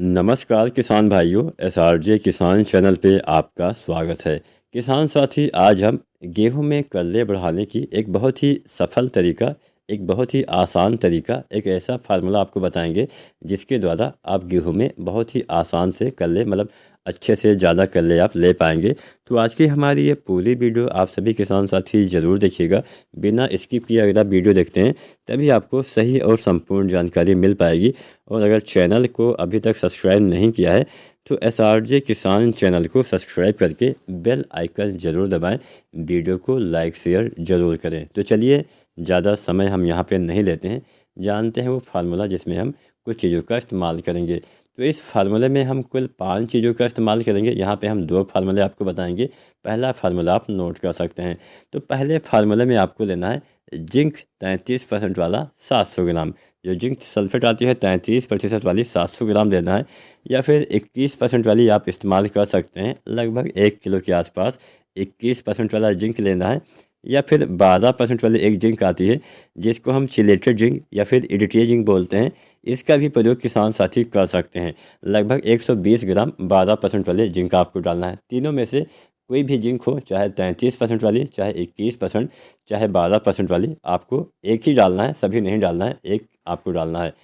नमस्कार किसान भाइयों, एसआरजे किसान चैनल पे आपका स्वागत है। किसान साथी, आज हम गेहूं में कल्ले बढ़ाने की एक बहुत ही सफल तरीका, एक बहुत ही आसान तरीका, एक ऐसा फार्मूला आपको बताएंगे जिसके द्वारा आप गेहूं में बहुत ही आसान से कल्ले अच्छे से ज़्यादा कल्ले आप ले पाएंगे। तो आज की हमारी ये पूरी वीडियो आप सभी किसान साथी ज़रूर देखिएगा, बिना स्किप किए अगर आप वीडियो देखते हैं तभी आपको सही और संपूर्ण जानकारी मिल पाएगी। और अगर चैनल को अभी तक सब्सक्राइब नहीं किया है तो एसआरजे किसान चैनल को सब्सक्राइब करके बेल आइकन ज़रूर दबाएं, वीडियो को लाइक शेयर ज़रूर करें। तो चलिए, ज़्यादा समय हम यहाँ पे नहीं लेते हैं, जानते हैं वो फार्मूला जिसमें हम कुछ चीज़ों का इस्तेमाल करेंगे। तो इस फार्मूले में हम कुल 5 चीज़ों का इस्तेमाल करेंगे। यहाँ पे हम 2 फार्मूले आपको बताएंगे। पहला फार्मूला आप नोट कर सकते हैं। तो पहले फार्मूले में आपको लेना है जिंक 33% वाला 700 ग्राम। जो जिंक सल्फेट आती है 33% वाली 700 ग्राम लेना है, या फिर 21% वाली आप इस्तेमाल कर सकते हैं, लगभग 1 किलो के आसपास 21% वाला जिंक लेना है। या फिर 12% वाली एक जिंक आती है जिसको हम चिलेटेड जिंक या फिर इडिटिया जिंक बोलते हैं, इसका भी प्रयोग किसान साथी कर सकते हैं। लगभग 120 ग्राम 12% वाले जिंक आपको डालना है। तीनों में से कोई भी जिंक हो, चाहे 33% वाली, चाहे 21%, चाहे 12% वाली, आपको एक ही डालना है, सभी नहीं डालना है, एक आपको डालना है।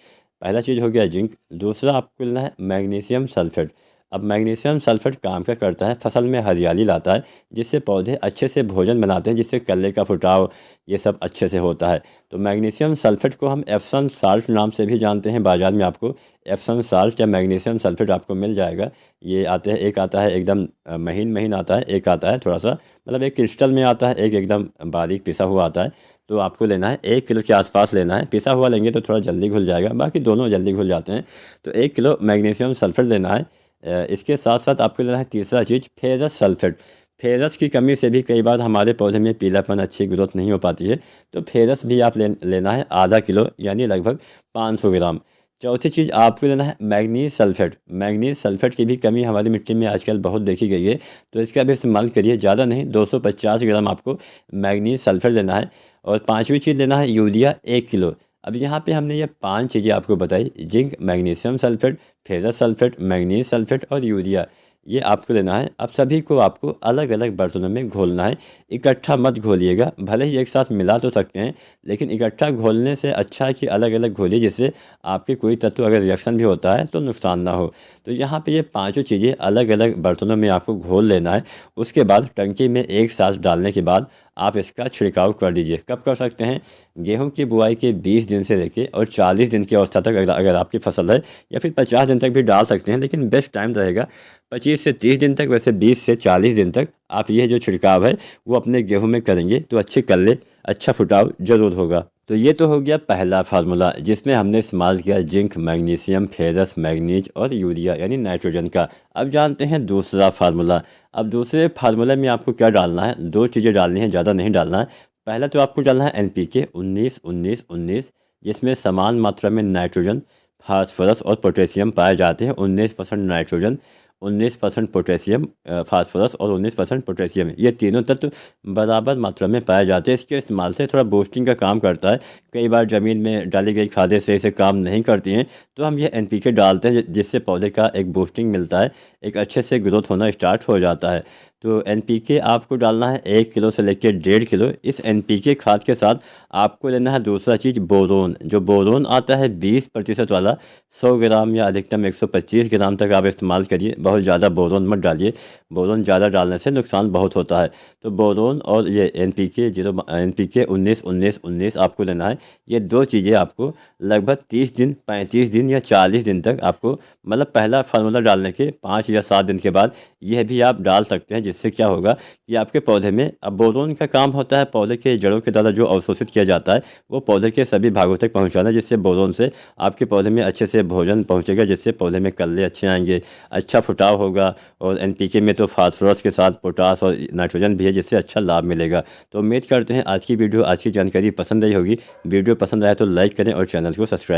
पहला चीज़ हो गया जिंक। दूसरा आपको लेना है मैग्नीशियम सल्फेट। अब मैग्नीशियम सल्फेट काम क्या करता है, फसल में हरियाली लाता है, जिससे पौधे अच्छे से भोजन बनाते हैं, जिससे कल्ले का फुटाव ये सब अच्छे से होता है। तो मैग्नीशियम सल्फेट को हम एप्सम साल्ट नाम से भी जानते हैं। बाज़ार में आपको एप्सम साल्ट या मैग्नीशियम सल्फेट आपको मिल जाएगा। ये आते हैं, एक आता है एकदम महीन महीन आता है, एक आता है थोड़ा सा एक क्रिस्टल में आता है, एक एकदम बारीक पिसा हुआ आता है। तो आपको लेना है 1 किलो के आसपास लेना है। पिसा हुआ लेंगे तो थोड़ा जल्दी घुल जाएगा, बाकी दोनों जल्दी घुल जाते हैं। तो 1 किलो मैग्नीशियम सल्फेट लेना है। इसके साथ साथ आपको लेना है तीसरा चीज़ फेरस सल्फेट। फेरस की कमी से भी कई बार हमारे पौधे में पीलापन, अच्छी ग्रोथ नहीं हो पाती है। तो फेरस भी आप लेना है आधा किलो, यानी लगभग 500 ग्राम। चौथी चीज़ आपको लेना है मैग्नीज सल्फेट। मैग्नीज सल्फेट की भी कमी हमारी मिट्टी में आजकल बहुत देखी गई है, तो इसका भी इस्तेमाल करिए। ज़्यादा नहीं, 250 ग्राम आपको मैग्नीज सल्फेट लेना है। और पाँचवीं चीज़ लेना है यूरिया 1 किलो। अब यहाँ पे हमने ये 5 चीज़ें आपको बताई, zinc, magnesium sulphate, ferrous sulphate, manganese sulphate और यूरिया, ये आपको लेना है। अब सभी को आपको अलग अलग बर्तनों में घोलना है, इकट्ठा मत घोलिएगा। भले ही एक साथ मिला तो सकते हैं, लेकिन इकट्ठा घोलने से अच्छा है कि अलग अलग घोलिए, जिससे आपके कोई तत्व अगर रिएक्शन भी होता है तो नुकसान ना हो। तो यहाँ पे ये पांचों चीज़ें अलग अलग बर्तनों में आपको घोल लेना है। उसके बाद टंकी में एक साथ डालने के बाद आप इसका छिड़काव कर दीजिए। कब कर सकते हैं, गेहूं की बुआई के 20 दिन से लेके और 40 दिन की अवस्था तक अगर आपकी फसल है, या फिर 50 दिन तक भी डाल सकते हैं, लेकिन बेस्ट टाइम रहेगा 25 से 30 दिन तक। वैसे 20 से 40 दिन तक आप ये जो छिड़काव है वो अपने गेहूं में करेंगे तो अच्छे कल्ले, अच्छा फुटाव जरूर होगा। तो ये तो हो गया पहला फार्मूला, जिसमें हमने इस्तेमाल किया जिंक, मैग्नीशियम, फेरस, मैग्नीज और यूरिया यानी नाइट्रोजन का। अब जानते हैं दूसरा फार्मूला। अब दूसरे फार्मूले में आपको क्या डालना है, 2 चीज़ें डालनी है, ज़्यादा नहीं डालना है। पहला तो आपको डालना है एनपीके 19-19-19, जिसमें समान मात्रा में नाइट्रोजन, फास्फोरस और पोटेशियम पाए जाते हैं। 19% नाइट्रोजन, 19% पोटेशियम, फास्फोरस और 19% पोटेशियम, ये तीनों तत्व बराबर मात्रा में पाए जाते हैं। इसके इस्तेमाल से थोड़ा बूस्टिंग का काम करता है। कई बार ज़मीन में डाली गई खादें सही से काम नहीं करती हैं, तो हम ये एनपीके डालते हैं, जिससे पौधे का एक बूस्टिंग मिलता है, एक अच्छे से ग्रोथ होना स्टार्ट हो जाता है। तो एनपीके आपको डालना है 1 किलो से लेकर 1.5 किलो। इस एनपीके खाद के साथ आपको लेना है दूसरा चीज़ बोरोन। जो बोरोन आता है 20% वाला, 100 ग्राम या अधिकतम 125 ग्राम तक आप इस्तेमाल करिए। बहुत ज़्यादा बोरोन मत डालिए, बोरोन ज़्यादा डालने से नुकसान बहुत होता है। तो बोरोन और ये एनपीके 19-19-19 आपको लेना है। ये 2 चीज़ें आपको लगभग 30 दिन, 35 दिन या 40 दिन तक आपको, पहला फार्मूला डालने के 5 या 7 दिन के बाद यह भी आप डाल सकते हैं। जिससे क्या होगा कि आपके पौधे में, अब बोरोन का काम होता है पौधे के जड़ों के द्वारा जो अवशोषित किया जाता है वो पौधे के सभी भागों तक पहुंचाना, जिससे बोरोन से आपके पौधे में अच्छे से भोजन पहुंचेगा, जिससे पौधे में कल्ले अच्छे आएंगे, अच्छा फुटाव होगा। और एनपीके में तो फास्फोरस के साथ पोटास और नाइट्रोजन भी है, जिससे अच्छा लाभ मिलेगा। तो उम्मीद करते हैं आज की वीडियो, आज की जानकारी पसंद आई होगी। वीडियो पसंद आया तो लाइक करें और चैनल को सब्सक्राइब